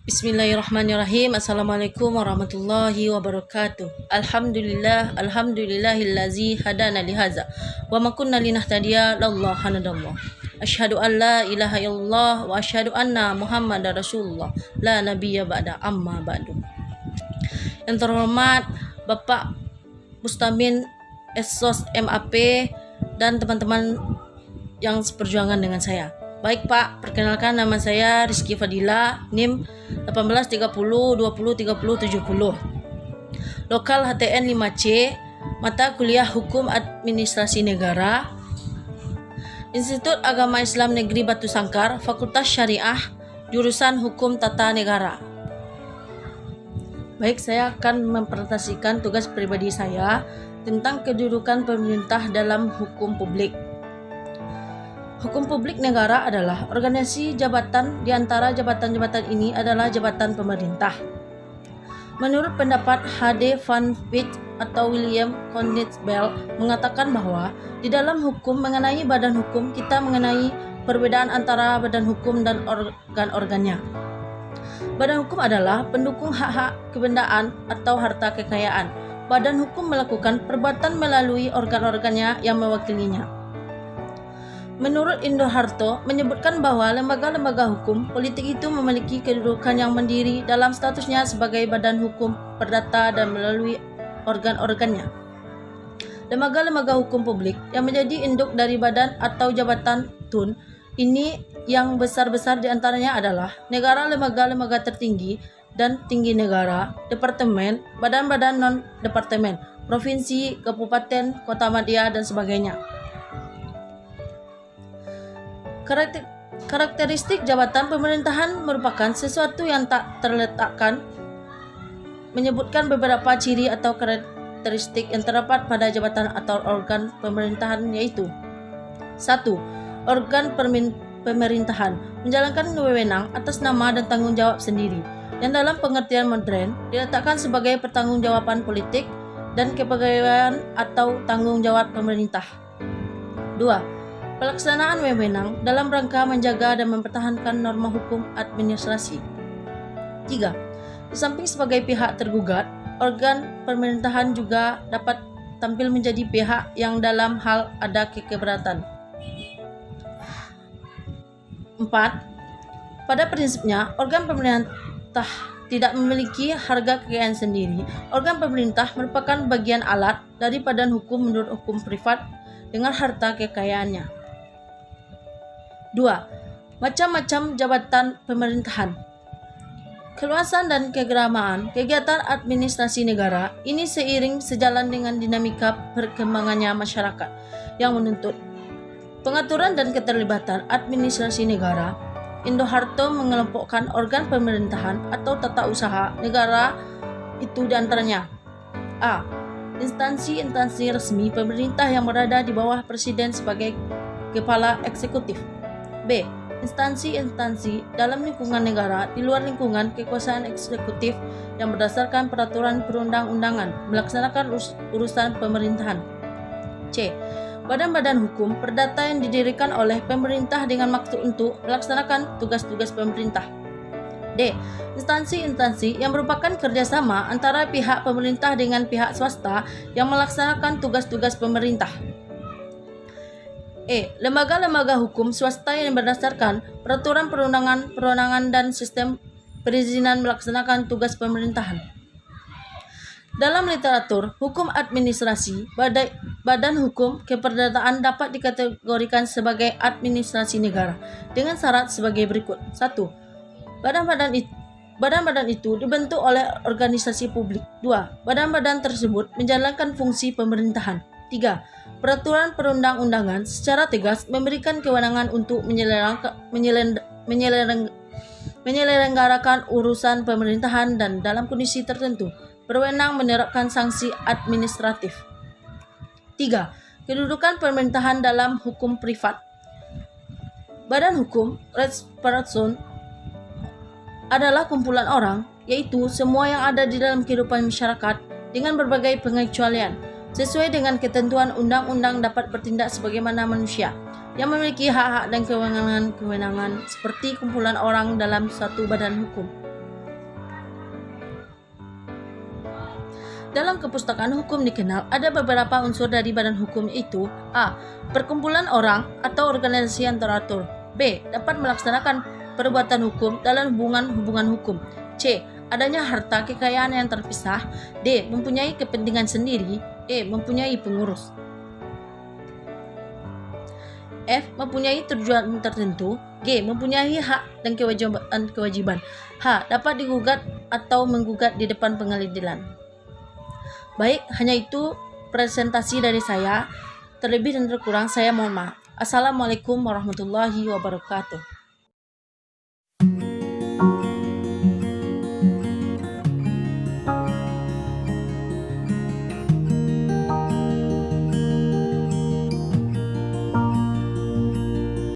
Bismillahirrahmanirrahim. Assalamualaikum warahmatullahi wabarakatuh. Alhamdulillahillazi hadana lihaza wa ma kunna linahtadiya laullah hanadallah. Asyhadu an la ilaha illallah wa asyhadu anna Muhammadar Rasulullah la nabiyya ba'da amma ba'du. Yang terhormat Bapak Mustamin Esos MAP dan teman-teman yang seperjuangan dengan saya. Baik Pak, perkenalkan nama saya Rizky Fadila, NIM 1830203070. Lokal HTN 5C, mata kuliah Hukum Administrasi Negara, Institut Agama Islam Negeri Batu Sangkar, Fakultas Syariah, jurusan Hukum Tata Negara. Baik, saya akan mempresentasikan tugas pribadi saya tentang kedudukan pemerintah dalam hukum publik. Hukum publik negara adalah organisasi jabatan, di antara jabatan-jabatan ini adalah jabatan pemerintah. Menurut pendapat H.D. Van Wyk atau William Cornelius Bell mengatakan bahwa di dalam hukum mengenai badan hukum kita mengenai perbedaan antara badan hukum dan organ-organnya. Badan hukum adalah pendukung hak-hak kebendaan atau harta kekayaan. Badan hukum melakukan perbuatan melalui organ-organnya yang mewakilinya. Menurut Indo Harto menyebutkan bahwa lembaga-lembaga hukum politik itu memiliki kedudukan yang mandiri dalam statusnya sebagai badan hukum perdata dan melalui organ-organnya. Lembaga-lembaga hukum publik yang menjadi induk dari badan atau jabatan TUN ini yang besar-besar di antaranya adalah negara, lembaga-lembaga tertinggi dan tinggi negara, departemen, badan-badan non-departemen, provinsi, kabupaten, kota madya, dan sebagainya. Karakteristik jabatan pemerintahan merupakan sesuatu yang tak terletakkan, menyebutkan beberapa ciri atau karakteristik yang terdapat pada jabatan atau organ pemerintahan, yaitu 1. Organ pemerintahan menjalankan wewenang atas nama dan tanggung jawab sendiri, yang dalam pengertian modern diletakkan sebagai pertanggungjawaban politik dan kepegawaian atau tanggung jawab pemerintah. 2. Pelaksanaan wewenang dalam rangka menjaga dan mempertahankan norma hukum administrasi. 3. Di samping sebagai pihak tergugat, organ pemerintahan juga dapat tampil menjadi pihak yang dalam hal ada keberatan. 4. Pada prinsipnya, organ pemerintah tidak memiliki harga kekayaan sendiri. Organ pemerintah merupakan bagian alat dari badan hukum menurut hukum privat dengan harta kekayaannya. 2. Macam-macam jabatan pemerintahan. Keluasan dan kegeramaan kegiatan administrasi negara ini seiring sejalan dengan dinamika perkembangannya masyarakat yang menuntut pengaturan dan keterlibatan administrasi negara. Indo Harto mengelompokkan organ pemerintahan atau tata usaha negara itu diantaranya: A. Instansi-instansi resmi pemerintah yang berada di bawah presiden sebagai kepala eksekutif. B. Instansi-instansi dalam lingkungan negara di luar lingkungan kekuasaan eksekutif yang berdasarkan peraturan perundang-undangan melaksanakan urusan pemerintahan. C. Badan-badan hukum perdata yang didirikan oleh pemerintah dengan maksud untuk melaksanakan tugas-tugas pemerintah. D. Instansi-instansi yang merupakan kerjasama antara pihak pemerintah dengan pihak swasta yang melaksanakan tugas-tugas pemerintah. E. Lembaga-lembaga hukum swasta yang berdasarkan peraturan perundangan dan sistem perizinan melaksanakan tugas pemerintahan. Dalam literatur hukum administrasi, badan hukum keperdataan dapat dikategorikan sebagai administrasi negara dengan syarat sebagai berikut. 1. Badan-badan itu dibentuk oleh organisasi publik. 2. Badan-badan tersebut menjalankan fungsi pemerintahan. 3. Peraturan perundang-undangan secara tegas memberikan kewenangan untuk menyelenggarakan urusan pemerintahan dan dalam kondisi tertentu berwenang menerapkan sanksi administratif. 3. Kedudukan pemerintahan dalam hukum privat. Badan hukum Rechtsperson adalah kumpulan orang, yaitu semua yang ada di dalam kehidupan masyarakat dengan berbagai pengecualian. Sesuai dengan ketentuan undang-undang dapat bertindak sebagaimana manusia yang memiliki hak-hak dan kewenangan-kewenangan seperti kumpulan orang dalam suatu badan hukum. Dalam kepustakaan hukum dikenal ada beberapa unsur dari badan hukum itu: A. Perkumpulan orang atau organisasi yang teratur. B. Dapat melaksanakan perbuatan hukum dalam hubungan hukum. C. Adanya harta kekayaan yang terpisah. D. Mempunyai kepentingan sendiri. E. Mempunyai pengurus. F. Mempunyai tujuan tertentu. G. Mempunyai hak dan kewajiban. H. Dapat digugat atau menggugat di depan pengadilan. Baik, hanya itu presentasi dari saya. Terlebih dan terkurang saya mohon maaf. Assalamualaikum warahmatullahi wabarakatuh.